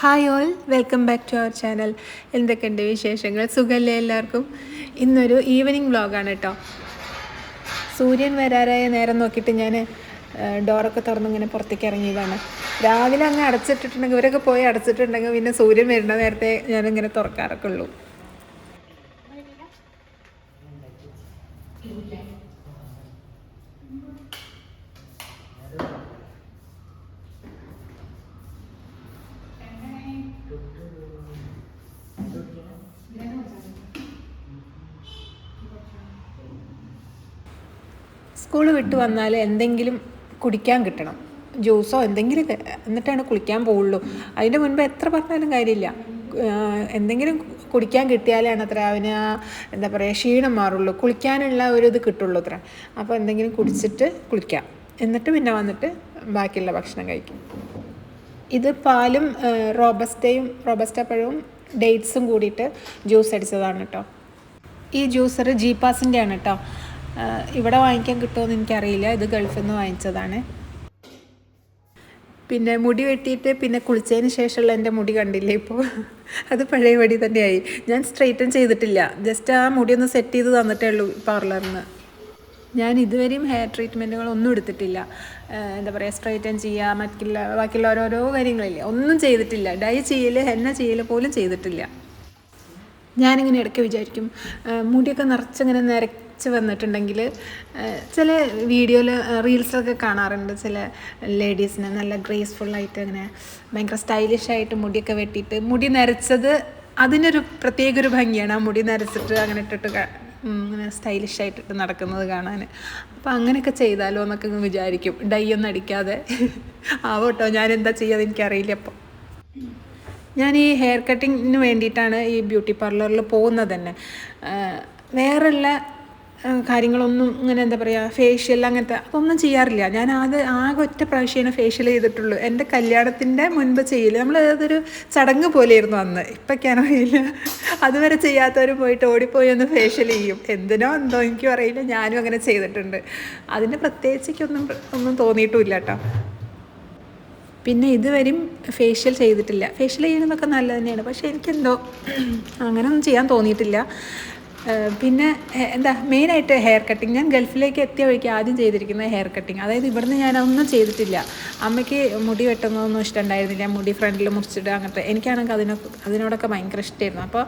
Hi all, welcome back to our channel. എന്തൊക്കെയുണ്ട് വിശേഷങ്ങൾ? സുഖമല്ലേ എല്ലാവർക്കും? ഇന്നൊരു ഈവനിങ് വ്ളോഗാണ് കേട്ടോ. സൂര്യൻ വരാറായ നേരം നോക്കിയിട്ട് ഞാൻ ഡോറൊക്കെ തുറന്ന് ഇങ്ങനെ പുറത്തേക്ക് ഇറങ്ങിയതാണ്. രാവിലെ അങ്ങ് അടച്ചിട്ടിട്ടുണ്ടെങ്കിൽ ഇവരൊക്കെ പോയി അടച്ചിട്ടുണ്ടെങ്കിൽ പിന്നെ സൂര്യൻ വരുന്ന നേരത്തെ ഞാനിങ്ങനെ തുറക്കാറൊക്കെ ഉള്ളൂ. സ്കൂൾ വിട്ട് വന്നാൽ എന്തെങ്കിലും കുടിക്കാൻ കിട്ടണം, ജ്യൂസോ എന്തെങ്കിലും, എന്നിട്ടാണ് കുളിക്കാൻ പോവുള്ളൂ. അതിൻ്റെ മുൻപ് എത്ര പറഞ്ഞാലും കാര്യമില്ല. എന്തെങ്കിലും കുടിക്കാൻ കിട്ടിയാലാണ് അത്ര അവന് എന്താ പറയുക, ക്ഷീണം മാറുള്ളൂ, കുളിക്കാനുള്ള ഒരു ഇത് കിട്ടുള്ളൂ അത്ര. അപ്പോൾ എന്തെങ്കിലും കുടിച്ചിട്ട് കുളിക്കാം, എന്നിട്ട് പിന്നെ വന്നിട്ട് ബാക്കിയുള്ള ഭക്ഷണം കഴിക്കും. ഇത് പാലും റോബസ്റ്റ പഴവും ഡേറ്റ്സും കൂടിയിട്ട് ജ്യൂസ് അടിച്ചതാണ് കേട്ടോ. ഈ ജ്യൂസർ ജീപ്പാസിൻ്റെ ആണ് കേട്ടോ. ഇവിടെ വാങ്ങിക്കാൻ കിട്ടുമെന്ന് എനിക്കറിയില്ല, ഇത് ഗൾഫിൽ നിന്ന് വാങ്ങിച്ചതാണ്. പിന്നെ മുടി വെട്ടിയിട്ട് പിന്നെ കുളിച്ചതിന് ശേഷമുള്ള എൻ്റെ മുടി കണ്ടില്ലേ ഇപ്പോൾ, അത് പഴയ പടി തന്നെയായി. ഞാൻ സ്ട്രെയിറ്റൻ ചെയ്തിട്ടില്ല, ജസ്റ്റ് ആ മുടി ഒന്ന് സെറ്റ് ചെയ്ത് തന്നിട്ടേ ഉള്ളൂ പാർലറിൽ നിന്ന്. ഞാൻ ഇതുവരെയും ഹെയർ ട്രീറ്റ്മെൻറ്റുകളൊന്നും എടുത്തിട്ടില്ല. എന്താ പറയുക, സ്ട്രെയിറ്റൻ ചെയ്യുക, ബാക്കിയുള്ള ഓരോരോ കാര്യങ്ങളില്ലേ, ഒന്നും ചെയ്തിട്ടില്ല. ഡൈ ചെയ്യൽ, ഹെന്ന ചെയ്യൽ പോലും ചെയ്തിട്ടില്ല. ഞാനിങ്ങനെ ഇടയ്ക്ക് വിചാരിക്കും, മുടിയൊക്കെ നിറച്ചിങ്ങനെ നിരച്ച് വന്നിട്ടുണ്ടെങ്കിൽ, ചില വീഡിയോയിൽ റീൽസൊക്കെ കാണാറുണ്ട്, ചില ലേഡീസിന് നല്ല ഗ്രേസ്ഫുള്ളായിട്ട് അങ്ങനെ ഭയങ്കര സ്റ്റൈലിഷായിട്ട് മുടിയൊക്കെ വെട്ടിയിട്ട്, മുടി നരച്ചത് അതിനൊരു പ്രത്യേക ഒരു ഭംഗിയാണ്. ആ മുടി നരച്ചിട്ട് അങ്ങനെ ഇട്ടിട്ട് ഇങ്ങനെ സ്റ്റൈലിഷായിട്ടിട്ട് നടക്കുന്നത് കാണാൻ. അപ്പോൾ അങ്ങനെയൊക്കെ ചെയ്താലോ എന്നൊക്കെ വിചാരിക്കും, ഡൈ ഒന്നും അടിക്കാതെ. ആവോട്ടോ, ഞാനെന്താ ചെയ്യാതെ എനിക്കറിയില്ല. അപ്പോൾ ഞാൻ ഈ ഹെയർ കട്ടിങ്ങിന് വേണ്ടിയിട്ടാണ് ഈ ബ്യൂട്ടി പാർലറിൽ പോകുന്നത് തന്നെ. വേറെയുള്ള കാര്യങ്ങളൊന്നും ഇങ്ങനെ എന്താ പറയുക, ഫേഷ്യൽ അങ്ങനത്തെ അതൊന്നും ചെയ്യാറില്ല. ഞാൻ ആകെ ഒറ്റ പ്രാവശ്യമാണ് ഫേഷ്യൽ ചെയ്തിട്ടുള്ളൂ. എൻ്റെ കല്യാണത്തിൻ്റെ മുൻപ് ചെയ്യില്ല, നമ്മൾ അതൊരു ചടങ്ങ് പോലെയായിരുന്നു അന്ന്. ഇപ്പൊക്കെയാണോ അറിയില്ല, അതുവരെ ചെയ്യാത്തവർ പോയിട്ട് ഓടിപ്പോയി ഒന്ന് ഫേഷ്യൽ ചെയ്യും. എന്തിനോ എന്തോ എനിക്കും അറിയില്ല, ഞാനും അങ്ങനെ ചെയ്തിട്ടുണ്ട്. അതിന് പ്രത്യേകിച്ചൊന്നും തോന്നിയിട്ടുമില്ല കേട്ടോ. പിന്നെ ഇതുവരെയും ഫേഷ്യൽ ചെയ്തിട്ടില്ല. ഫേഷ്യൽ ചെയ്യുന്നതൊക്കെ നല്ലത് തന്നെയാണ്, പക്ഷേ എനിക്കെന്തോ അങ്ങനെയൊന്നും ചെയ്യാൻ തോന്നിയിട്ടില്ല. പിന്നെ മെയിനായിട്ട് ഹെയർ കട്ടിങ്. ഞാൻ ഗൾഫിലേക്ക് എത്തിയ വഴിക്ക് ആദ്യം ചെയ്തിരിക്കുന്നത് ഹെയർ കട്ടിങ്. അതായത് ഇവിടുന്ന് ഞാനൊന്നും ചെയ്തിട്ടില്ല. അമ്മയ്ക്ക് മുടി വെട്ടുന്നതൊന്നും ഇഷ്ടമുണ്ടായിരുന്നില്ല, മുടി ഫ്രണ്ടിൽ മുറിച്ചിട്ട് അങ്ങനത്തെ. എനിക്കാണെങ്കിൽ അതിനോടൊക്കെ ഭയങ്കര ഇഷ്ടമായിരുന്നു. അപ്പോൾ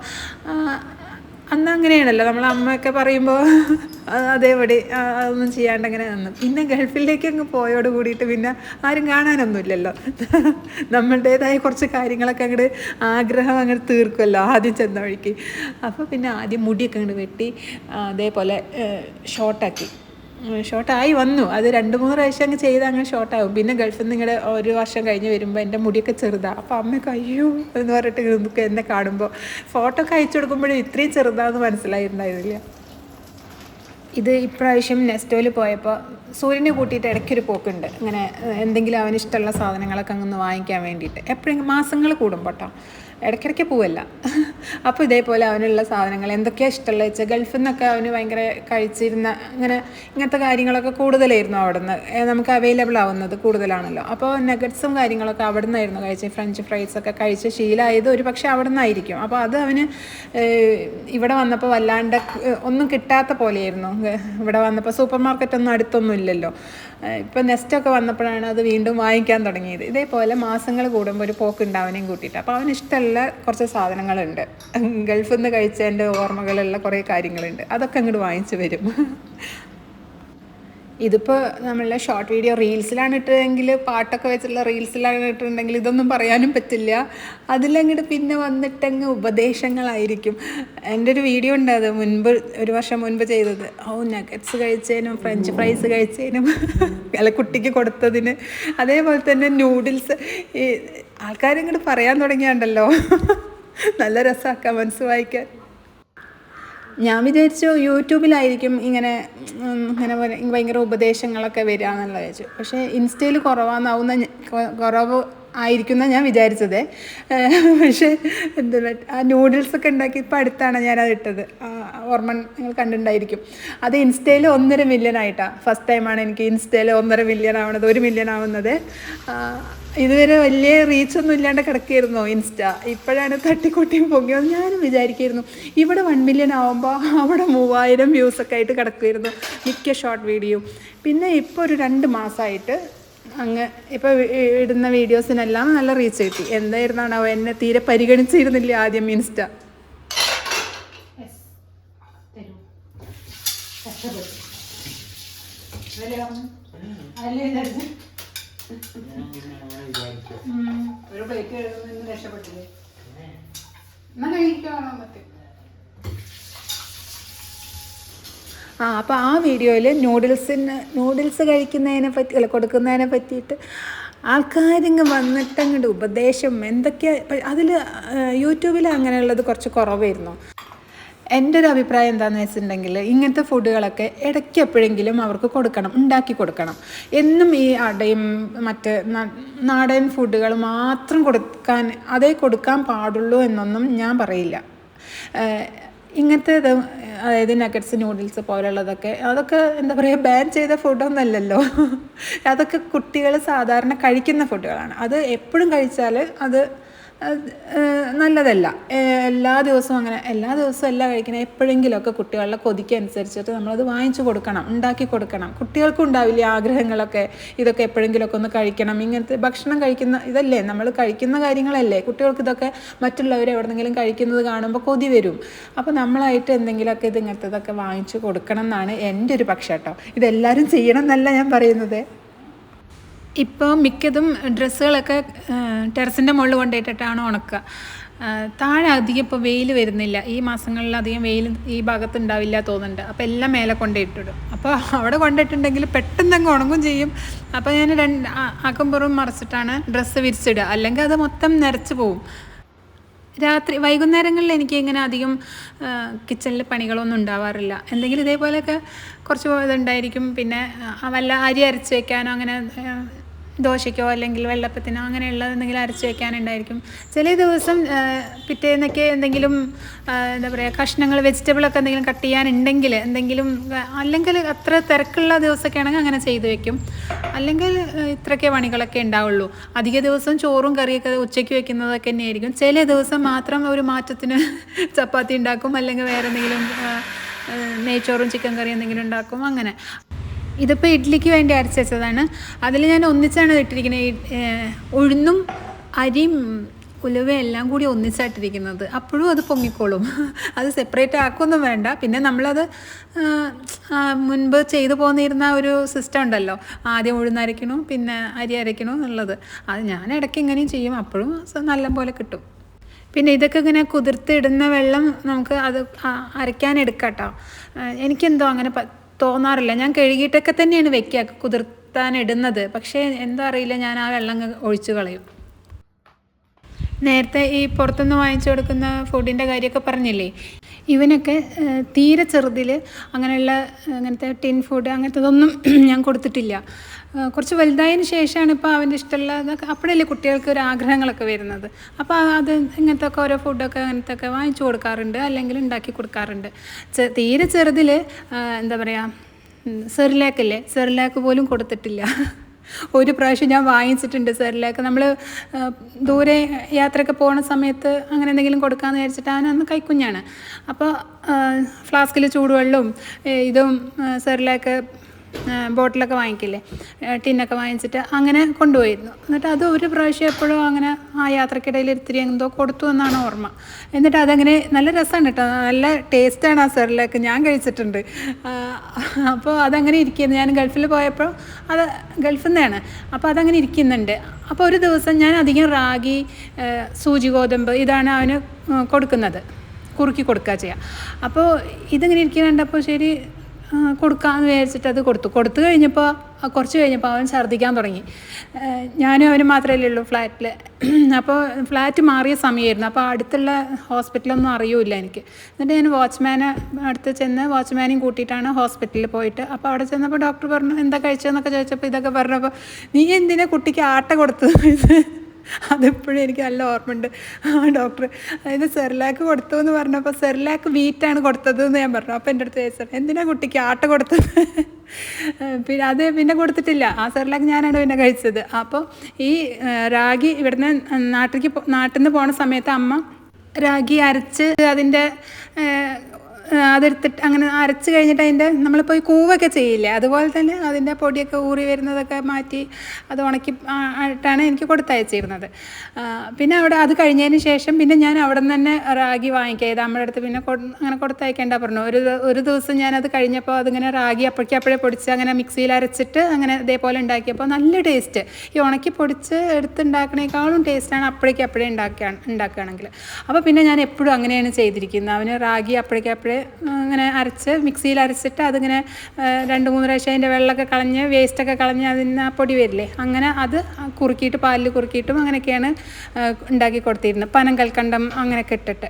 അന്ന് അങ്ങനെയാണല്ലോ, നമ്മൾ അമ്മയൊക്കെ പറയുമ്പോൾ അതേപടി അതൊന്നും ചെയ്യാണ്ട് അങ്ങനെ നിന്ന്. പിന്നെ ഗൾഫിലേക്ക് അങ്ങ് പോയോട് കൂടിയിട്ട് പിന്നെ ആരും കാണാനൊന്നുമില്ലല്ലോ. നമ്മളുടേതായ കുറച്ച് കാര്യങ്ങളൊക്കെ അങ്ങോട്ട് ആഗ്രഹം അങ്ങോട്ട് തീർക്കുമല്ലോ ആദ്യം ചെന്ന വഴിക്ക്. അപ്പോൾ പിന്നെ ആദ്യം മുടിയൊക്കെ അങ്ങോട്ട് വെട്ടി അതേപോലെ ഷോർട്ടായി വന്നു. അത് 2-3 പ്രാവശ്യം അങ്ങ് ചെയ്ത് അങ്ങനെ ഷോർട്ടാകും. പിന്നെ ഗൾഫിൽ നിന്ന് ഇങ്ങനെ ഒരു വർഷം കഴിഞ്ഞ് വരുമ്പോൾ എൻ്റെ മുടിയൊക്കെ ചെറുതാണ്. അപ്പോൾ അമ്മയൊക്കെ അയ്യോ എന്ന് പറഞ്ഞിട്ട് എന്നെ കാണുമ്പോൾ ഫോട്ടോ ഒക്കെ അയച്ചു കൊടുക്കുമ്പോഴും ഇത്രയും ചെറുതാണെന്ന് മനസ്സിലായിട്ടുണ്ടായിരുന്നില്ല. ഇത് ഇപ്രാവശ്യം നെസ്റ്റോയിൽ പോയപ്പോൾ സൂര്യനെ കൂട്ടിയിട്ട് ഇടയ്ക്കൊരു പോക്കുണ്ട്, ഇങ്ങനെ എന്തെങ്കിലും അവന് ഇഷ്ടമുള്ള സാധനങ്ങളൊക്കെ അങ്ങ് വാങ്ങിക്കാൻ വേണ്ടിയിട്ട്. എപ്പോഴെങ്കിലും മാസങ്ങൾ കൂടുമ്പോൾ കേട്ടോ, ഇടയ്ക്കിടയ്ക്ക് പോവല്ല. അപ്പോൾ ഇതേപോലെ അവനുള്ള സാധനങ്ങൾ എന്തൊക്കെയാണ് ഇഷ്ടമുള്ളത് വെച്ചാൽ, ഗൾഫിൽ നിന്നൊക്കെ അവന് ഭയങ്കര കഴിച്ചിരുന്ന ഇങ്ങനത്തെ കാര്യങ്ങളൊക്കെ കൂടുതലായിരുന്നു അവിടെ നിന്ന് നമുക്ക് അവൈലബിൾ ആവുന്നത് കൂടുതലാണല്ലോ. അപ്പോൾ നഗറ്റ്സും കാര്യങ്ങളൊക്കെ അവിടെ നിന്നായിരുന്നു കഴിച്ച്, ഫ്രഞ്ച് ഫ്രൈസൊക്കെ കഴിച്ച് ശീലമായത് ഒരു പക്ഷേ അവിടെ നിന്നായിരിക്കും. അപ്പോൾ അത് അവന് ഇവിടെ വന്നപ്പോൾ വല്ലാണ്ട് ഒന്നും കിട്ടാത്ത പോലെയായിരുന്നു. ഇവിടെ വന്നപ്പോൾ സൂപ്പർ മാർക്കറ്റൊന്നും അടുത്തൊന്നും ഇല്ലല്ലോ. ഇപ്പോൾ നെസ്റ്റൊക്കെ വന്നപ്പോഴാണ് അത് വീണ്ടും വാങ്ങിക്കാൻ തുടങ്ങിയത്. ഇതേപോലെ മാസങ്ങൾ കൂടുമ്പോൾ ഒരു പോക്കുണ്ടാവനെയും കൂട്ടിയിട്ട്. അപ്പോൾ അവന് ഇഷ്ടമുള്ള കുറച്ച് സാധനങ്ങളുണ്ട്, ഗൾഫിൽ നിന്ന് കഴിച്ചതിൻ്റെ ഓർമ്മകളുള്ള കുറേ കാര്യങ്ങളുണ്ട്, അതൊക്കെ അങ്ങോട്ട് വാങ്ങിച്ച് വരും. ഇതിപ്പോൾ നമ്മളുടെ ഷോർട്ട് വീഡിയോ റീൽസിലാണ് ഇട്ടതെങ്കിൽ, പാട്ടൊക്കെ വെച്ചുള്ള റീൽസിലാണ് ഇട്ടിട്ടുണ്ടെങ്കിൽ ഇതൊന്നും പറയാനും പറ്റില്ല. അതിലങ്ങോട്ട് പിന്നെ വന്നിട്ടങ്ങ് ഉപദേശങ്ങളായിരിക്കും. എൻ്റെ ഒരു വീഡിയോ ഉണ്ട്, അത് ഒരു വർഷം മുൻപ് ചെയ്തത്. നഗറ്റ്സ് കഴിച്ചതിനും ഫ്രഞ്ച് ഫ്രൈസ് കഴിച്ചതിനും അല്ല കുട്ടിക്ക് കൊടുത്തതിന്. അതേപോലെ തന്നെ നൂഡിൽസ്. ഈ ആൾക്കാരിങ്ങോട്ട് പറയാൻ തുടങ്ങിയാണ്ടല്ലോ, നല്ല രസമാണ് കമൻസ് വായിക്കാൻ. ഞാൻ വിചാരിച്ചു യൂട്യൂബിലായിരിക്കും ഇങ്ങനെ ഭയങ്കര ഉപദേശങ്ങളൊക്കെ വരിക എന്നുള്ളത് വെച്ചു. പക്ഷേ ഇൻസ്റ്റയിൽ കുറവ് ആയിരിക്കുന്ന ഞാൻ വിചാരിച്ചത്. പക്ഷേ ആ നൂഡിൽസൊക്കെ ഉണ്ടാക്കി ഇപ്പം അടുത്താണ് ഞാനത് ഇട്ടത്, ഓർമ്മ നിങ്ങൾ കണ്ടിട്ടുണ്ടായിരിക്കും. അത് ഇൻസ്റ്റയിൽ 1.5 മില്യൺ ആയിട്ടാണ്. ഫസ്റ്റ് ടൈമാണ് എനിക്ക് ഇൻസ്റ്റയിൽ 1.5 മില്യൺ ആവണത്, 1 മില്യൺ ആവുന്നത്. ഇതുവരെ വലിയ റീച്ചൊന്നും ഇല്ലാണ്ട് കിടക്കുകയായിരുന്നു ഇൻസ്റ്റ. ഇപ്പോഴാണ് തട്ടിക്കൂട്ടിയും പൊങ്ങിയത്. ഞാനും വിചാരിക്കുമായിരുന്നു ഇവിടെ 1 മില്യൺ ആകുമ്പോൾ അവിടെ 3000 വ്യൂസൊക്കെ ആയിട്ട് കിടക്കുമായിരുന്നു മിക്ക ഷോർട്ട് വീഡിയോ. പിന്നെ ഇപ്പോൾ ഒരു 2 മാസമായിട്ട് അങ്ങ് ഇപ്പോൾ ഇടുന്ന വീഡിയോസിനെല്ലാം നല്ല റീച്ച് കിട്ടി. എന്തായിരുന്നാണോ എന്നെ തീരെ പരിഗണിച്ചിരുന്നില്ല ആദ്യം ഇൻസ്റ്റ. ഒരു പ്ലേറ്റ് എഴുതുന്നതിന് രക്ഷപ്പെട്ടില്ലേ? എന്നാൽ കഴിക്കാണോ മറ്റേ? അപ്പോൾ ആ വീഡിയോയിൽ നൂഡിൽസ് കഴിക്കുന്നതിനെ പറ്റി അല്ല കൊടുക്കുന്നതിനെ പറ്റിയിട്ട് ആൾക്കാരിങ്ങ് വന്നിട്ടങ്ങോട്ട് ഉപദേശം എന്തൊക്കെയാണ് അതിൽ. യൂട്യൂബിൽ അങ്ങനെയുള്ളത് കുറച്ച് കുറവായിരുന്നു. എൻ്റെ ഒരു അഭിപ്രായം എന്താണെന്ന് വെച്ചിട്ടുണ്ടെങ്കിൽ ഇങ്ങനത്തെ ഫുഡുകളൊക്കെ ഇടയ്ക്ക് എപ്പോഴെങ്കിലും അവർക്ക് കൊടുക്കണം, ഉണ്ടാക്കി കൊടുക്കണം. എന്നും ഈ അടയും മറ്റ് നാടൻ ഫുഡുകൾ മാത്രം കൊടുക്കാൻ പാടുള്ളൂ എന്നൊന്നും ഞാൻ പറയില്ല. ഇങ്ങനത്തെ അതായത് നഗറ്റ്സ്, നൂഡിൽസ് പോലുള്ളതൊക്കെ അതൊക്കെ എന്താ പറയുക, ബാൻ ചെയ്ത ഫുഡൊന്നുമല്ലല്ലോ. അതൊക്കെ കുട്ടികൾ സാധാരണ കഴിക്കുന്ന ഫുഡുകളാണ്. അത് എപ്പോഴും കഴിച്ചാൽ അത് നല്ലതല്ല. എല്ലാ ദിവസവും അല്ല കഴിക്കണം. എപ്പോഴെങ്കിലുമൊക്കെ കുട്ടികളുടെ കൊതിക്കനുസരിച്ചിട്ട് നമ്മളത് വാങ്ങിച്ചു കൊടുക്കണം, ഉണ്ടാക്കി കൊടുക്കണം. കുട്ടികൾക്കും ഉണ്ടാവില്ലേ ആഗ്രഹങ്ങളൊക്കെ, ഇതൊക്കെ എപ്പോഴെങ്കിലുമൊക്കെ ഒന്ന് കഴിക്കണം. ഇങ്ങനത്തെ ഭക്ഷണം കഴിക്കുന്ന ഇതല്ലേ, നമ്മൾ കഴിക്കുന്ന കാര്യങ്ങളല്ലേ. കുട്ടികൾക്ക് ഇതൊക്കെ മറ്റുള്ളവർ എവിടെന്നെങ്കിലും കഴിക്കുന്നത് കാണുമ്പോൾ കൊതി വരും. അപ്പോൾ നമ്മളായിട്ട് എന്തെങ്കിലുമൊക്കെ ഇങ്ങനത്തതൊക്കെ വാങ്ങിച്ചു കൊടുക്കണം എന്നാണ് എൻ്റെ ഒരു പക്ഷം കേട്ടോ. ഇതെല്ലാവരും ചെയ്യണം എന്നല്ല ഞാൻ പറയുന്നത്. ഇപ്പോൾ മിക്കതും ഡ്രസ്സുകളൊക്കെ ടെറസിൻ്റെ മുകളിൽ കൊണ്ടുപോയിട്ടിട്ടാണ് ഉണക്കുക. താഴെ അധികം ഇപ്പോൾ വെയിൽ വരുന്നില്ല. ഈ മാസങ്ങളിൽ അധികം വെയിൽ ഈ ഭാഗത്ത് ഉണ്ടാവില്ല തോന്നുന്നുണ്ട്. അപ്പോൾ എല്ലാം മേലെ കൊണ്ടുപോയിട്ടിടും. അപ്പോൾ അവിടെ കൊണ്ടുപോയിട്ടുണ്ടെങ്കിൽ പെട്ടെന്ന് അങ്ങ് ഉണങ്ങും ചെയ്യും. അപ്പോൾ ഞാൻ അകമ്പുറം മറിച്ചിട്ടാണ് ഡ്രസ്സ് വിരിച്ചിടുക, അല്ലെങ്കിൽ അത് മൊത്തം നിറച്ച് പോവും. വൈകുന്നേരങ്ങളിൽ എനിക്ക് ഇങ്ങനെ അധികം കിച്ചണിൽ പണികളൊന്നും ഉണ്ടാവാറില്ല. എന്തെങ്കിലും ഇതേപോലെയൊക്കെ കുറച്ച് ഇതുണ്ടായിരിക്കും. പിന്നെ വല്ല അരി അരച്ച് വെക്കാനോ അങ്ങനെ ദോശയ്ക്കോ അല്ലെങ്കിൽ വെള്ളപ്പത്തിനോ അങ്ങനെയുള്ള എന്തെങ്കിലും അരച്ച് വെക്കാനുണ്ടായിരിക്കും. ചില ദിവസം പിറ്റേന്നൊക്കെ എന്തെങ്കിലും എന്താ പറയുക കഷ്ണങ്ങൾ വെജിറ്റബിളൊക്കെ എന്തെങ്കിലും കട്ട് ചെയ്യാനുണ്ടെങ്കിൽ അല്ലെങ്കിൽ അത്ര തിരക്കുള്ള ദിവസമൊക്കെ ആണെങ്കിൽ അങ്ങനെ ചെയ്ത് വെക്കും. അല്ലെങ്കിൽ ഇത്രയൊക്കെ പണികളൊക്കെ ഉണ്ടാവുള്ളൂ. അധിക ദിവസം ചോറും കറിയൊക്കെ ഉച്ചയ്ക്ക് വെക്കുന്നതൊക്കെ തന്നെയായിരിക്കും. ചില ദിവസം മാത്രം ഒരു മാറ്റത്തിന് ചപ്പാത്തി ഉണ്ടാക്കും, അല്ലെങ്കിൽ വേറെ എന്തെങ്കിലും നെയ്ച്ചോറും ചിക്കൻ കറി എന്തെങ്കിലും ഉണ്ടാക്കും. അങ്ങനെ ഇതിപ്പോൾ ഇഡ്ഡലിക്ക് വേണ്ടി അരച്ച് വെച്ചതാണ്. അതിൽ ഞാൻ ഒന്നിച്ചാണ് ഇട്ടിരിക്കുന്നത്. ഉഴുന്നും അരിയും ഉലുവയും എല്ലാം കൂടി ഒന്നിച്ചായിട്ടിരിക്കുന്നത്. അപ്പോഴും അത് പൊങ്ങിക്കോളും. അത് സെപ്പറേറ്റ് ആക്കൊന്നും വേണ്ട. പിന്നെ നമ്മളത് മുൻപ് ചെയ്തു പോന്നിരുന്ന ഒരു സിസ്റ്റം ഉണ്ടല്ലോ, ആദ്യം ഉഴുന്നരയ്ക്കണു പിന്നെ അരി അരയ്ക്കണു എന്നുള്ളത്. അത് ഞാൻ ഇടയ്ക്ക് ഇങ്ങനെയും ചെയ്യും. അപ്പോഴും നല്ലപോലെ കിട്ടും. പിന്നെ ഇതൊക്കെ ഇങ്ങനെ കുതിർത്തിടുന്ന വെള്ളം നമുക്ക് അത് അരയ്ക്കാനെടുക്കാം കേട്ടോ. എനിക്കെന്തോ അങ്ങനെ തോന്നാറില്ല. ഞാൻ കഴുകിയിട്ടൊക്കെ തന്നെയാണ് വെക്കുക കുതിർത്താനിടുന്നത്. പക്ഷേ എന്താ അറിയില്ല, ഞാൻ ആ വെള്ളം ഒഴിച്ചു കളയും. നേരത്തെ ഈ പുറത്തുനിന്ന് വാങ്ങിച്ചു കൊടുക്കുന്ന ഫുഡിൻ്റെ കാര്യമൊക്കെ പറഞ്ഞില്ലേ, ഇവനൊക്കെ തീരെ ചെറുതിൽ അങ്ങനത്തെ ടിൻ ഫുഡ് അങ്ങനത്തതൊന്നും ഞാൻ കൊടുത്തിട്ടില്ല. കുറച്ച് വലുതായതിന് ശേഷമാണ് ഇപ്പോൾ അവൻ്റെ ഇഷ്ടമുള്ളതൊക്കെ. അപ്പോഴല്ലേ കുട്ടികൾക്ക് ഒരു ആഗ്രഹങ്ങളൊക്കെ വരുന്നത്. അപ്പോൾ അത് ഇങ്ങനത്തെ ഒക്കെ ഓരോ ഫുഡൊക്കെ അങ്ങനത്തെ ഒക്കെ വാങ്ങിച്ചു കൊടുക്കാറുണ്ട്, അല്ലെങ്കിൽ ഉണ്ടാക്കി കൊടുക്കാറുണ്ട്. തീരെ ചെറുതിൽ എന്താ പറയുക, സെറിലാക്ക് പോലും കൊടുത്തിട്ടില്ല. ഒരു പ്രാവശ്യം ഞാൻ വാങ്ങിച്ചിട്ടുണ്ട് സെറിലാക്ക്. നമ്മൾ ദൂരെ യാത്രയൊക്കെ പോകുന്ന സമയത്ത് അങ്ങനെ എന്തെങ്കിലും കൊടുക്കാമെന്ന് വിചാരിച്ചിട്ട് അവനന്ന് കൈക്കുഞ്ഞാണ്. അപ്പോൾ ഫ്ലാസ്കിൽ ചൂടുവെള്ളവും ഇതും സെറിലാക്ക് ബോട്ടിലൊക്കെ വാങ്ങിക്കില്ലേ, ടിന്നൊക്കെ വാങ്ങിച്ചിട്ട് അങ്ങനെ കൊണ്ടുപോയിരുന്നു. എന്നിട്ട് അത് ഒരു പ്രാവശ്യം എപ്പോഴും അങ്ങനെ ആ യാത്രക്കിടയിൽ ഇത്തിരി എന്തോ കൊടുത്തു എന്നാണ് ഓർമ്മ. എന്നിട്ട് അതങ്ങനെ നല്ല രസമാണ് കേട്ടോ, നല്ല ടേസ്റ്റാണ് ആ സെറിലാക്ക്. ഞാൻ കഴിച്ചിട്ടുണ്ട്. അപ്പോൾ അതങ്ങനെ ഇരിക്കുന്നു. ഞാൻ ഗൾഫിൽ പോയപ്പോൾ അത് ഗൾഫിൽ നിന്നാണ്. അപ്പോൾ അതങ്ങനെ ഇരിക്കുന്നുണ്ട്. അപ്പോൾ ഒരു ദിവസം ഞാൻ അധികം റാഗി, സൂചി ഗോതമ്പ് ഇതാണ് അവന് കൊടുക്കുന്നത്, കുറുക്കി കൊടുക്കുക ചെയ്യുക. അപ്പോൾ ഇതിങ്ങനെ ഇരിക്കുന്നുണ്ടപ്പോൾ ശരി കൊടുക്കാമെന്ന് വിചാരിച്ചിട്ട് അത് കൊടുത്തു കഴിഞ്ഞപ്പോൾ കുറച്ച് കഴിഞ്ഞപ്പോൾ അവൻ ഛർദ്ദിക്കാൻ തുടങ്ങി. ഞാനും അവന് മാത്രമല്ലേ ഉള്ളൂ ഫ്ലാറ്റിൽ. അപ്പോൾ ഫ്ലാറ്റ് മാറിയ സമയമായിരുന്നു. അപ്പോൾ അടുത്തുള്ള ഹോസ്പിറ്റലൊന്നും അറിയില്ല എനിക്ക്. എന്നിട്ട് ഞാൻ അടുത്ത് ചെന്ന് വാച്ച്മാനെയും കൂട്ടിയിട്ടാണ് ഹോസ്പിറ്റലിൽ പോയിട്ട്. അപ്പോൾ അവിടെ ചെന്നപ്പോൾ ഡോക്ടർ പറഞ്ഞു എന്താ കഴിച്ചതെന്നൊക്കെ ചോദിച്ചപ്പോൾ ഇതൊക്കെ പറഞ്ഞപ്പോൾ നീ എന്തിനാ കുട്ടിക്ക് ആട്ട കൊടുത്തത്, അതെപ്പോഴും എനിക്ക് നല്ല ഓർമ്മയുണ്ട്. ഡോക്ടർ അതായത് സെർലാക്ക് കൊടുത്തു എന്ന് പറഞ്ഞപ്പോൾ സെർലാക്ക് വീറ്റാണ് കൊടുത്തത് എന്ന് ഞാൻ പറഞ്ഞു. അപ്പോൾ എൻ്റെ അടുത്ത് ചോദിച്ചു, എന്തിനാ കുട്ടിക്ക് ആട്ട കൊടുത്തത്? പിന്നെ അത് പിന്നെ കൊടുത്തിട്ടില്ല. ആ സെർലാക്ക് ഞാനാണ് പിന്നെ കഴിച്ചത്. അപ്പോൾ ഈ റാഗി ഇവിടുന്ന് നാട്ടിൽ നിന്ന് പോണ സമയത്ത് അമ്മ റാഗി അരച്ച് അതിൻ്റെ അതെടുത്തിട്ട് അങ്ങനെ അരച്ച് കഴിഞ്ഞിട്ട് അതിൻ്റെ നമ്മളിപ്പോൾ ഈ കൂവൊക്കെ ചെയ്യില്ലേ, അതുപോലെ തന്നെ അതിൻ്റെ പൊടിയൊക്കെ ഊറി വരുന്നതൊക്കെ മാറ്റി അത് ഉണക്കി ആയിട്ടാണ് എനിക്ക് കൊടുത്തയച്ചിരുന്നത്. പിന്നെ അവിടെ അത് കഴിഞ്ഞതിന് ശേഷം പിന്നെ ഞാൻ അവിടെ നിന്ന് തന്നെ റാഗി വാങ്ങിക്കുക. നമ്മുടെ അടുത്ത് പിന്നെ അങ്ങനെ കൊടുത്തയക്കേണ്ട പറഞ്ഞു. ഒരു ദിവസം ഞാനത് കഴിഞ്ഞപ്പോൾ അതിങ്ങനെ റാഗി അപ്പോഴേ പൊടിച്ച് അങ്ങനെ മിക്സിയിൽ അരച്ചിട്ട് അങ്ങനെ ഇതേപോലെ ഉണ്ടാക്കിയപ്പോൾ നല്ല ടേസ്റ്റ്. ഈ ഉണക്കി പൊടിച്ച് എടുത്തുണ്ടാക്കണേക്കാളും ടേസ്റ്റാണ് അപ്പോഴേ ഉണ്ടാക്കുകയാണെങ്കിൽ. അപ്പോൾ പിന്നെ ഞാൻ എപ്പോഴും അങ്ങനെയാണ് ചെയ്തിരിക്കുന്നത്. അവന് റാഗി അപ്പോഴേ അങ്ങനെ അരച്ച് മിക്സിയിൽ അരച്ചിട്ട് അതിങ്ങനെ 2-3 പ്രാവശ്യം അതിൻ്റെ വെള്ളമൊക്കെ കളഞ്ഞ് വേസ്റ്റൊക്കെ കളഞ്ഞ് അതിന് ആ പൊടി വരില്ലേ, അങ്ങനെ അത് കുറുക്കിയിട്ട് പാലിൽ കുറുക്കിയിട്ടും അങ്ങനെയൊക്കെയാണ് ഉണ്ടാക്കി കൊടുത്തിരുന്നത്. പനം കൽക്കണ്ടം അങ്ങനെയൊക്കെ ഇട്ടിട്ട്.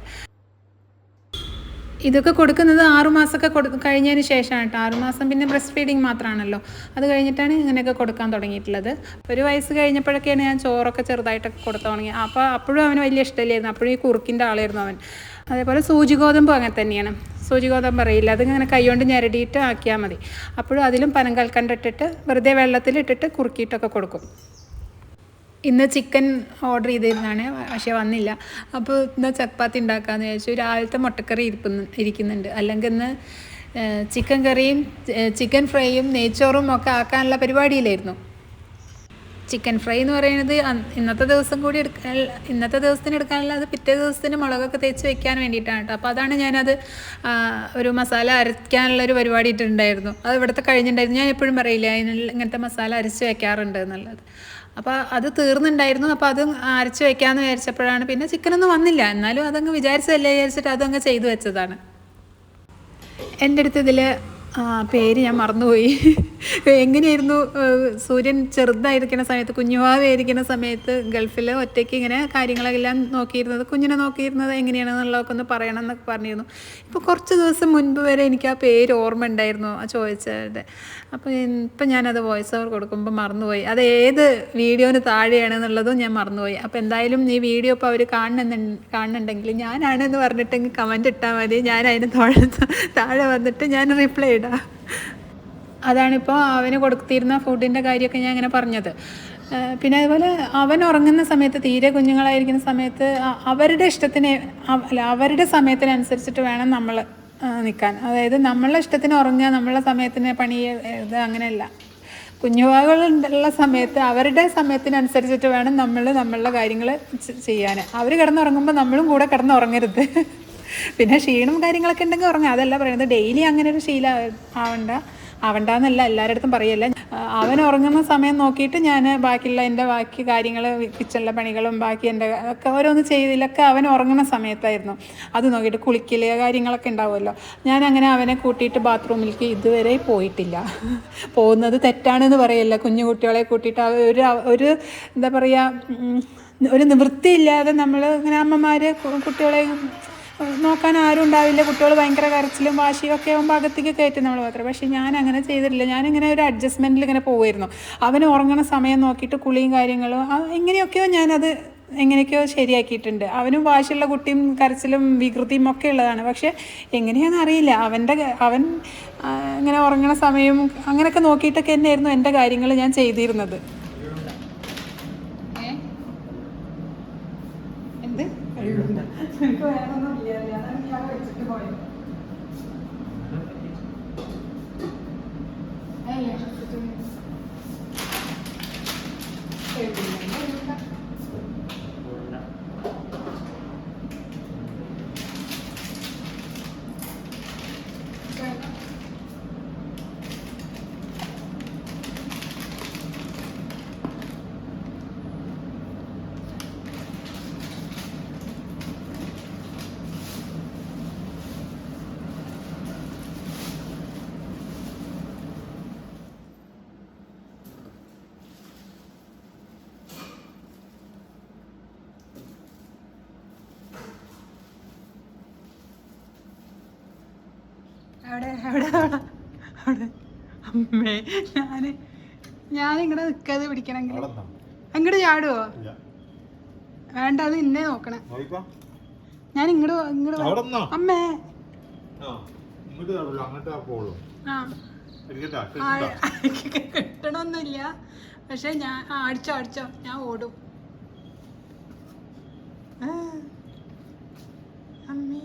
ഇതൊക്കെ കൊടുക്കുന്നത് 6 മാസമൊക്കെ കഴിഞ്ഞതിന് ശേഷമാണ് കേട്ടോ. 6 മാസം പിന്നെ ബ്രസ്റ്റ് ഫീഡിങ് മാത്രമാണല്ലോ. അത് കഴിഞ്ഞിട്ടാണ് ഇങ്ങനെയൊക്കെ കൊടുക്കാൻ തുടങ്ങിയിട്ടുള്ളത്. 1 വയസ്സ് കഴിഞ്ഞപ്പോഴൊക്കെയാണ് ഞാൻ ചോറൊക്കെ ചെറുതായിട്ടൊക്കെ കൊടുത്തു തുടങ്ങി. അപ്പോൾ അപ്പോഴും അവന് വലിയ ഇഷ്ടമില്ലായിരുന്നു. അപ്പോഴും ഈ കുറുക്കിൻ്റെ ആളായിരുന്നു അവൻ. അതേപോലെ സൂചി ഗോതമ്പും അങ്ങനെ തന്നെയാണ്. സൂചി ഗോതമ്പ് അറിയില്ല, അതിങ്ങനെ കൈകൊണ്ട് ഞെരടിയിട്ട് ആക്കിയാൽ മതി. അപ്പോഴും അതിലും പനം കൽക്കണ്ടം ഇട്ടിട്ട് വെറുതെ വെള്ളത്തിലിട്ടിട്ട് കുറുക്കിയിട്ടൊക്കെ കൊടുക്കും. ഇന്ന് ചിക്കൻ ഓർഡർ ചെയ്തിരുന്നതാണ്, പക്ഷേ വന്നില്ല. അപ്പോൾ ഇന്ന് ചപ്പാത്തി ഉണ്ടാക്കാമെന്ന് വിചാരിച്ചു. രാവിലത്തെ മുട്ടക്കറി ഇരിക്കുന്നുണ്ട്. അല്ലെങ്കിൽ ഇന്ന് ചിക്കൻ കറിയും ചിക്കൻ ഫ്രൈയും നെയ്ച്ചോറും ഒക്കെ ആക്കാനുള്ള പരിപാടിയിലായിരുന്നു. ചിക്കൻ ഫ്രൈ എന്ന് പറയുന്നത് ഇന്നത്തെ ദിവസത്തിന് എടുക്കാനുള്ള അത് പിറ്റേ ദിവസത്തിന് മുളകൊക്കെ തേച്ച് വെക്കാൻ വേണ്ടിയിട്ടാണ് കേട്ടോ. അപ്പോൾ അതാണ് ഞാനത് ഒരു മസാല അരയ്ക്കാനുള്ളൊരു പരിപാടി ഇട്ടിട്ടുണ്ടായിരുന്നു. അത് ഇവിടുത്തെ കഴിഞ്ഞിട്ടുണ്ടായിരുന്നു. ഞാൻ എപ്പോഴും പറയില്ല ഇങ്ങനത്തെ മസാല അരച്ച് വെക്കാറുണ്ട് എന്നുള്ളത്. അപ്പോൾ അത് തീർന്നുണ്ടായിരുന്നു. അപ്പോൾ അത് അരച്ച് വെക്കാമെന്ന് വിചാരിച്ചപ്പോഴാണ് പിന്നെ ചിക്കനൊന്നും വന്നില്ല. എന്നാലും അതങ്ങ് വിചാരിച്ചതല്ലേ വിചാരിച്ചിട്ട് അതങ്ങ് ചെയ്തു വെച്ചതാണ്. എൻ്റെ അടുത്ത് ഇതിൽ പേര് ഞാൻ മറന്നുപോയി. എങ്ങനെയായിരുന്നു സൂര്യൻ ചെറുതായിരിക്കുന്ന സമയത്ത്, കുഞ്ഞുവാവായിരിക്കുന്ന സമയത്ത് ഗൾഫിൽ ഒറ്റയ്ക്ക് ഇങ്ങനെ കാര്യങ്ങളെല്ലാം നോക്കിയിരുന്നത്, കുഞ്ഞിനെ നോക്കിയിരുന്നത് എങ്ങനെയാണെന്നുള്ളതൊക്കെ ഒന്ന് പറയണം എന്നൊക്കെ പറഞ്ഞിരുന്നു. ഇപ്പോൾ കുറച്ച് ദിവസം മുൻപ് വരെ എനിക്ക് ആ പേര് ഓർമ്മ ഉണ്ടായിരുന്നു ആ ചോദിച്ചത്. അപ്പോൾ ഇപ്പം ഞാനത് വോയിസ് ഓവർ കൊടുക്കുമ്പോൾ മറന്നുപോയി. അത് ഏത് വീഡിയോന് താഴെയാണെന്നുള്ളതും ഞാൻ മറന്നുപോയി. അപ്പോൾ എന്തായാലും ഈ വീഡിയോ ഇപ്പോൾ അവർ കാണുന്നുണ്ടെങ്കിൽ ഞാനാണെന്ന് പറഞ്ഞിട്ടെങ്കിൽ കമൻറ്റ് ഇട്ടാൽ മതി. ഞാൻ അതിന് താഴെ വന്നിട്ട് ഞാൻ റിപ്ലൈ ഇടാം. അതാണിപ്പോൾ അവന് കൊടുത്തിരുന്ന ഫുഡിൻ്റെ കാര്യമൊക്കെ ഞാൻ ഇങ്ങനെ പറഞ്ഞത്. പിന്നെ അതുപോലെ അവൻ ഉറങ്ങുന്ന സമയത്ത്, തീരെ കുഞ്ഞുങ്ങളായിരിക്കുന്ന സമയത്ത് അവരുടെ സമയത്തിനനുസരിച്ചിട്ട് വേണം നമ്മൾ നിൽക്കാൻ. അതായത് നമ്മളെ ഇഷ്ടത്തിന് ഉറങ്ങുക, നമ്മളെ സമയത്തിന് പണി ഇത് അങ്ങനെയല്ല. കുഞ്ഞുവാകളുള്ള സമയത്ത് അവരുടെ സമയത്തിനനുസരിച്ചിട്ട് വേണം നമ്മളുടെ കാര്യങ്ങൾ ചെയ്യാൻ. അവർ കിടന്നുറങ്ങുമ്പോൾ നമ്മളും കൂടെ കിടന്നുറങ്ങരുത്. പിന്നെ ക്ഷീണം കാര്യങ്ങളൊക്കെ ഉണ്ടെങ്കിൽ ഉറങ്ങുക, അതല്ല പറയുന്നത്. ഡെയിലി അങ്ങനെ ഒരു ശീലം ആവണ്ടെന്നല്ല, എല്ലാവരുടെ അടുത്തും പറയല്ല. അവൻ ഉറങ്ങുന്ന സമയം നോക്കിയിട്ട് ഞാൻ ബാക്കി കാര്യങ്ങൾ, കിച്ചണിലെ പണികളും ബാക്കി എൻ്റെ ഒക്കെ ഓരോന്ന് ചെയ്തിലൊക്കെ അവൻ ഉറങ്ങുന്ന സമയത്തായിരുന്നു. അത് നോക്കിയിട്ട് കുളിക്കൽ കാര്യങ്ങളൊക്കെ ഉണ്ടാവുമല്ലോ. ഞാൻ അങ്ങനെ അവനെ കൂട്ടിയിട്ട് ബാത്റൂമിലേക്ക് ഇതുവരെ പോയിട്ടില്ല. പോകുന്നത് തെറ്റാണെന്ന് പറയല്ല. കുഞ്ഞു കുട്ടികളെ കൂട്ടിയിട്ട് ഒരു എന്താ പറയുക, ഒരു നിവൃത്തിയില്ലാതെ നമ്മൾ ഇങ്ങനെ അമ്മമാർ കുട്ടികളെ നോക്കാൻ ആരും ഉണ്ടാവില്ല. കുട്ടികൾ ഭയങ്കര കരച്ചിലും വാശിയും ഒക്കെ ആകുമ്പോൾ അകത്തേക്ക് കയറ്റും നമ്മൾ മാത്രം. പക്ഷേ ഞാൻ അങ്ങനെ ചെയ്തിട്ടില്ല. ഞാനിങ്ങനെ ഒരു അഡ്ജസ്റ്റ്മെൻറ്റിൽ ഇങ്ങനെ പോവുമായിരുന്നു. അവന് ഉറങ്ങുന്ന സമയം നോക്കിയിട്ട് കുളിയും കാര്യങ്ങളും എങ്ങനെയൊക്കെയോ ശരിയാക്കിയിട്ടുണ്ട്. അവനും വാശിയുള്ള കുട്ടിയും കരച്ചിലും വികൃതിയും ഒക്കെ ഉള്ളതാണ്. പക്ഷേ എങ്ങനെയാണെന്ന് അറിയില്ല, അവൻ ഇങ്ങനെ ഉറങ്ങുന്ന സമയം അങ്ങനെയൊക്കെ നോക്കിയിട്ടൊക്കെ തന്നെയായിരുന്നു എൻ്റെ കാര്യങ്ങൾ ഞാൻ ചെയ്തിരുന്നത്. എന്ത് അവിടെ അമ്മേ, ഞാനിങ്ങടെ നിൽക്കാതെ പിടിക്കണമെങ്കിൽ അങ്ങോട്ട് ചാടുവോ? വേണ്ട, അത് ഇന്നെ നോക്കണേ. ഞാൻ ഇങ്ങോട്ട് അമ്മേ കിട്ടണമൊന്നുമില്ല. പക്ഷെ ഞാൻ അടിച്ചോ ഞാൻ ഓടും. അമ്മേ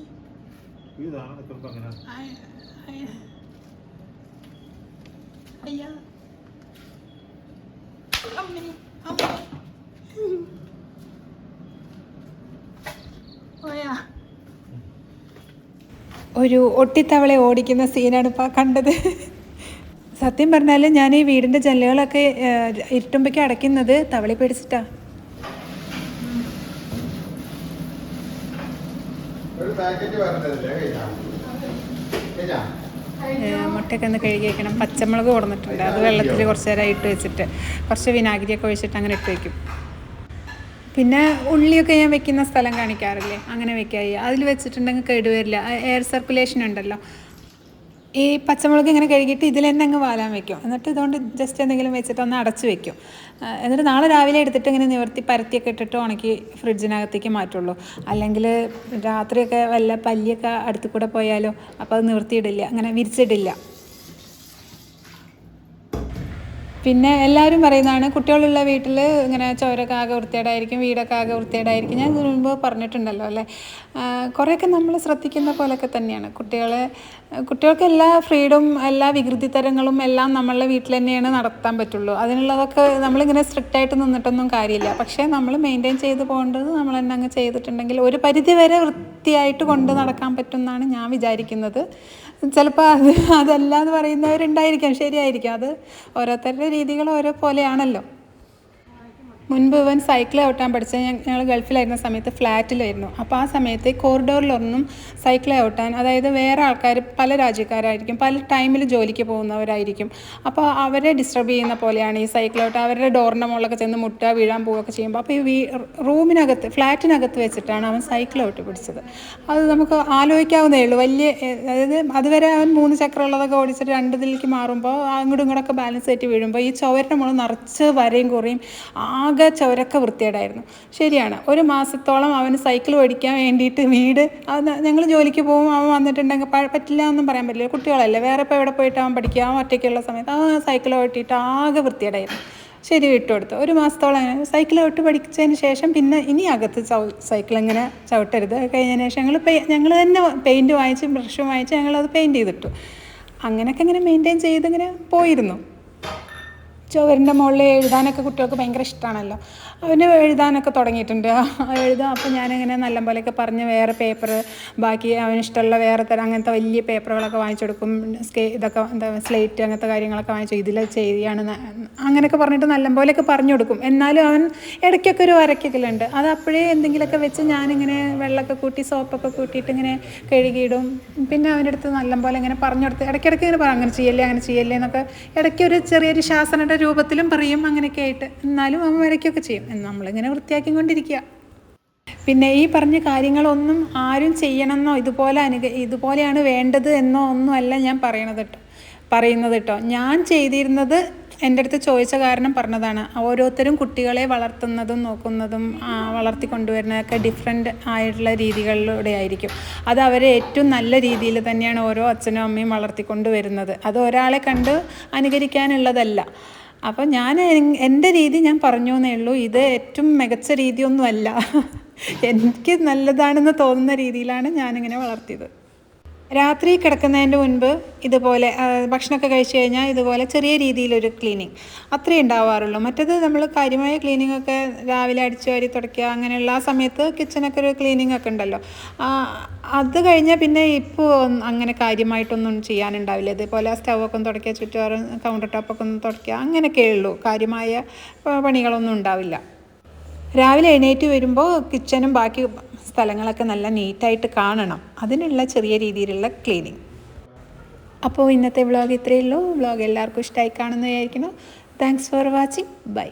അയ്യാ അമ്മേ അമ്മേ പോയാ. ഒരു ഒട്ടിത്തവളെ ഓടിക്കുന്ന സീനാണ് ഇപ്പോൾ കണ്ടത്. സത്യം പറഞ്ഞാൽ ഞാൻ ഈ വീടിൻ്റെ ജനലുകളൊക്കെ ഇരുട്ടുമ്പോഴേക്കും അടയ്ക്കുന്നത് തവളി പേടിച്ചിട്ടാ. മുട്ടയൊക്കെ ഒന്ന് കഴുകി വയ്ക്കണം. പച്ചമുളക് കൊടുത്തിട്ടുണ്ട്, അത് വെള്ളത്തിൽ കുറച്ച് നേരം ഇട്ട് വെച്ചിട്ട് കുറച്ച് വിനാഗിരിയൊക്കെ ഒഴിച്ചിട്ട് അങ്ങനെ ഇട്ട് വയ്ക്കും. പിന്നെ ഉള്ളിയൊക്കെ ഞാൻ വെക്കുന്ന സ്ഥലം കാണിക്കാറില്ലേ, അങ്ങനെ വെക്കുക. അതിൽ വെച്ചിട്ടുണ്ടെങ്കിൽ കേടുവരില്ല, എയർ സർക്കുലേഷൻ ഉണ്ടല്ലോ. ഈ പച്ചമുളക് ഇങ്ങനെ കഴുകിയിട്ട് ഇതിൽ തന്നെ അങ്ങ് വാലാൻ വെക്കും. എന്നിട്ട് ഇതുകൊണ്ട് ജസ്റ്റ് എന്തെങ്കിലും വെച്ചിട്ട് ഒന്ന് അടച്ച് വെക്കും. എന്നിട്ട് നാളെ രാവിലെ എടുത്തിട്ട് ഇങ്ങനെ നിവർത്തി പരത്തിയൊക്കെ ഇട്ടിട്ട് ഉണക്കി ഫ്രിഡ്ജിനകത്തേക്ക് മാറ്റുള്ളൂ. അല്ലെങ്കിൽ രാത്രിയൊക്കെ വല്ല പല്ലിയൊക്കെ അടുത്ത് കൂടെ പോയാലോ, അപ്പോൾ അത് നിവർത്തിയിടില്ല, അങ്ങനെ വിരിച്ചിടില്ല. പിന്നെ എല്ലാവരും പറയുന്നതാണ് കുട്ടികളുള്ള വീട്ടിൽ ഇങ്ങനെ ചോരൊക്കെ ആകെ വൃത്തികേടായിരിക്കും, വീടൊക്കെ ആകെ വൃത്തികേടായിരിക്കും. ഞാൻ ഇതിനു മുമ്പ് പറഞ്ഞിട്ടുണ്ടല്ലോ അല്ലേ. കുറേയൊക്കെ നമ്മൾ ശ്രദ്ധിക്കുന്ന പോലെയൊക്കെ തന്നെയാണ് കുട്ടികൾക്ക് എല്ലാ ഫ്രീഡും എല്ലാ വികൃതി തരങ്ങളും എല്ലാം നമ്മളുടെ വീട്ടിൽ തന്നെയാണ് നടത്താൻ പറ്റുള്ളൂ. അതിനുള്ളതൊക്കെ നമ്മളിങ്ങനെ സ്ട്രിക്റ്റായിട്ട് നിന്നിട്ടൊന്നും കാര്യമില്ല. പക്ഷേ നമ്മൾ മെയിൻറ്റെയിൻ ചെയ്ത് പോകേണ്ടത് നമ്മൾ തന്നെ അങ്ങ് ചെയ്തിട്ടുണ്ടെങ്കിൽ ഒരു പരിധി വരെ വൃത്തിയായിട്ട് കൊണ്ട് നടക്കാൻ പറ്റുമെന്നാണ് ഞാൻ വിചാരിക്കുന്നത്. ചിലപ്പോൾ അതല്ല എന്ന് പറയുന്നവരുണ്ടായിരിക്കാം, ശരിയായിരിക്കും. അത് ഓരോരുത്തരുടെ രീതികൾ ഓരോ പോലെയാണല്ലോ. മുൻപ് ഇവൻ സൈക്കിൾ ചവിട്ടാൻ പഠിച്ചത് ഞങ്ങൾ ഗൾഫിലായിരുന്ന സമയത്ത് ഫ്ലാറ്റിലായിരുന്നു. അപ്പോൾ ആ സമയത്ത് കോറിഡോറിലൊന്നും സൈക്കിൾ ചവിട്ടാൻ, അതായത് വേറെ ആൾക്കാർ പല രാജ്യക്കാരായിരിക്കും, പല ടൈമിൽ ജോലിക്ക് പോകുന്നവരായിരിക്കും. അപ്പോൾ അവരെ ഡിസ്റ്റർബ് ചെയ്യുന്ന പോലെയാണ് ഈ സൈക്കിൾ ചവിട്ടാൻ. അവരുടെ ഡോറിൻ്റെ മുകളിലൊക്കെ ചെന്ന് മുട്ടുക വീഴാൻ പോവുകയൊക്കെ ചെയ്യുമ്പോൾ അപ്പോൾ ഈ റൂമിനകത്ത് ഫ്ലാറ്റിനകത്ത് വെച്ചിട്ടാണ് അവൻ സൈക്കിൾ ചവിട്ടി പിടിച്ചത്. അത് നമുക്ക് ആലോചിക്കാവുന്നേ ഉള്ളൂ. വലിയ, അതായത് അതുവരെ അവൻ 3 ചക്രമുള്ളതൊക്കെ ഓടിച്ചിട്ട് 2 ഇതിലേക്ക് മാറുമ്പോൾ അങ്ങോട്ടും ഇങ്ങോട്ടൊക്കെ ബാലൻസ് ആയിട്ട് വീഴുമ്പോൾ ഈ ചുവരിൻ്റെ മുകളിൽ നിറച്ച് വരയും കുറിയും ആകെ ചുവരൊക്കെ വൃത്തികേടായിരുന്നു. ശരിയാണ്, 1 മാസത്തോളം അവന് സൈക്കിൾ ഓടിക്കാൻ വേണ്ടിയിട്ട് വീട്, അത് ഞങ്ങൾ ജോലിക്ക് പോകും, അവൻ വന്നിട്ടുണ്ടെങ്കിൽ പറ്റില്ല എന്നും പറയാൻ പറ്റില്ല, കുട്ടികളല്ലേ, വേറെ ഇപ്പോൾ എവിടെ പോയിട്ട് അവൻ പഠിക്കുക, അവൻ ഒറ്റയ്ക്കുള്ള സമയത്ത് ആ സൈക്കിൾ ഓട്ടിയിട്ട് ആകെ വൃത്തികേടായിരുന്നു. ശരി, വിട്ടുകൊടുത്തു. 1 മാസത്തോളം അങ്ങനെ സൈക്കിൾ ചവിട്ട് പഠിച്ചതിന് ശേഷം പിന്നെ ഇനി അകത്ത് സൈക്കിൾ ഇങ്ങനെ ചവിട്ടരുത്. കഴിഞ്ഞതിന് ശേഷം ഞങ്ങൾ തന്നെ പെയിൻറ്റ് വാങ്ങിച്ച് ബ്രഷും വാങ്ങിച്ച് ഞങ്ങളത് പെയിൻറ്റ് ചെയ്തിട്ടു. അങ്ങനെയൊക്കെ ഇങ്ങനെ മെയിൻറ്റെയിൻ ചെയ്തിങ്ങനെ പോയിരുന്നു. ചുവരിൻ്റെ മുകളിൽ എഴുതാനൊക്കെ കുട്ടികൾക്ക് ഭയങ്കര ഇഷ്ടമാണല്ലോ. അവന് എഴുതാനൊക്കെ തുടങ്ങിയിട്ടുണ്ട്, എഴുതാം. അപ്പോൾ ഞാനിങ്ങനെ നല്ല പോലെയൊക്കെ പറഞ്ഞ് വേറെ പേപ്പർ, ബാക്കി അവനിഷ്ടമുള്ള വേറെ തരം അങ്ങനത്തെ വലിയ പേപ്പറുകളൊക്കെ വാങ്ങിച്ചു കൊടുക്കും. ഇതൊക്കെ എന്താ സ്ലേറ്റ് അങ്ങനത്തെ കാര്യങ്ങളൊക്കെ വാങ്ങിച്ചു, ഇതിൽ ചെയ്യാണ് അങ്ങനെയൊക്കെ പറഞ്ഞിട്ട് നല്ല പോലെയൊക്കെ പറഞ്ഞു കൊടുക്കും. എന്നാലും അവൻ ഇടയ്ക്കൊക്കെ ഒരു വരയ്ക്കലുണ്ട്. അത് അപ്പോഴേ എന്തെങ്കിലുമൊക്കെ വെച്ച് ഞാനിങ്ങനെ വെള്ളമൊക്കെ കൂട്ടി സോപ്പൊക്കെ കൂട്ടിയിട്ട് ഇങ്ങനെ കഴുകിയിടും. പിന്നെ അവൻ്റെ അടുത്ത് നല്ല പോലെ ഇങ്ങനെ പറഞ്ഞു കൊടുത്ത് ഇടയ്ക്കിടയ്ക്ക് ഇങ്ങനെ പറയും, അങ്ങനെ ചെയ്യല്ലേ എന്നൊക്കെ ഇടയ്ക്ക് ഒരു ചെറിയൊരു ശാസനയുടെ രൂപത്തിലും പറയും. അങ്ങനെയൊക്കെ ആയിട്ട് എന്നാലും അവൻ വരയ്ക്കുകയൊക്കെ ചെയ്യും. നമ്മളിങ്ങനെ വൃത്തിയാക്കിക്കൊണ്ടിരിക്കുക. പിന്നെ ഈ പറഞ്ഞ കാര്യങ്ങളൊന്നും ആരും ചെയ്യണമെന്നോ ഇതുപോലെയാണ് വേണ്ടത് എന്നോ ഒന്നുമല്ല ഞാൻ പറയുന്നത് കേട്ടോ. ഞാൻ ചെയ്തിരുന്നത് എൻ്റെ അടുത്ത് ചോദിച്ച കാരണം പറഞ്ഞതാണ്. ഓരോരുത്തരും കുട്ടികളെ വളർത്തുന്നതും നോക്കുന്നതും വളർത്തിക്കൊണ്ടുവരുന്നതൊക്കെ ഡിഫറെൻ്റ് ആയിട്ടുള്ള രീതികളിലൂടെ ആയിരിക്കും. അത് അവരെ ഏറ്റവും നല്ല രീതിയിൽ തന്നെയാണ് ഓരോ അച്ഛനും അമ്മയും വളർത്തിക്കൊണ്ട് വരുന്നത്. അത് ഒരാളെ കണ്ട് അനുകരിക്കാനുള്ളതല്ല. അപ്പോൾ ഞാൻ എൻ്റെ രീതി ഞാൻ പറഞ്ഞു എന്നേ ഉള്ളൂ. ഇത് ഏറ്റവും മികച്ച രീതിയൊന്നുമല്ല, എനിക്ക് നല്ലതാണെന്ന് തോന്നുന്ന രീതിയിലാണ് ഞാനിങ്ങനെ വളർത്തിയത്. രാത്രി കിടക്കുന്നതിൻ്റെ മുൻപ് ഇതുപോലെ ഭക്ഷണമൊക്കെ കഴിച്ച് കഴിഞ്ഞാൽ ഇതുപോലെ ചെറിയ രീതിയിലൊരു ക്ലീനിങ് അത്രയേ ഉണ്ടാവാറുള്ളൂ. മറ്റേത് നമ്മൾ കാര്യമായ ക്ലീനിങ്ങൊക്കെ രാവിലെ അടിച്ചു വാരി തുടയ്ക്കുക, അങ്ങനെയുള്ള ആ സമയത്ത് കിച്ചണൊക്കെ ഒരു ക്ലീനിങ് ഒക്കെ ഉണ്ടല്ലോ. അത് കഴിഞ്ഞാൽ പിന്നെ ഇപ്പോൾ അങ്ങനെ കാര്യമായിട്ടൊന്നും ചെയ്യാനുണ്ടാവില്ല. ഇതുപോലെ സ്റ്റൗവൊക്കെ ഒന്ന് തുടയ്ക്കുക, ചുറ്റുപാറും കൗണ്ടർ ടോപ്പൊക്കെ ഒന്ന് തുടയ്ക്കുക, അങ്ങനെയൊക്കെ ഉള്ളൂ. കാര്യമായ പണികളൊന്നും ഉണ്ടാവില്ല. രാവിലെ എഴുന്നേറ്റ് വരുമ്പോൾ കിച്ചനും ബാക്കി സ്ഥലങ്ങളൊക്കെ നല്ല നീറ്റായിട്ട് കാണണം. അതിനുള്ള ചെറിയ രീതിയിലുള്ള ക്ലീനിങ്. അപ്പോൾ ഇന്നത്തെ വ്ളോഗ് ഇത്രയേ ഉള്ളൂ. വ്ളോഗ് എല്ലാവർക്കും ഇഷ്ടമായി കാണുന്നതായിരിക്കണം. Thanks for watching. ബൈ.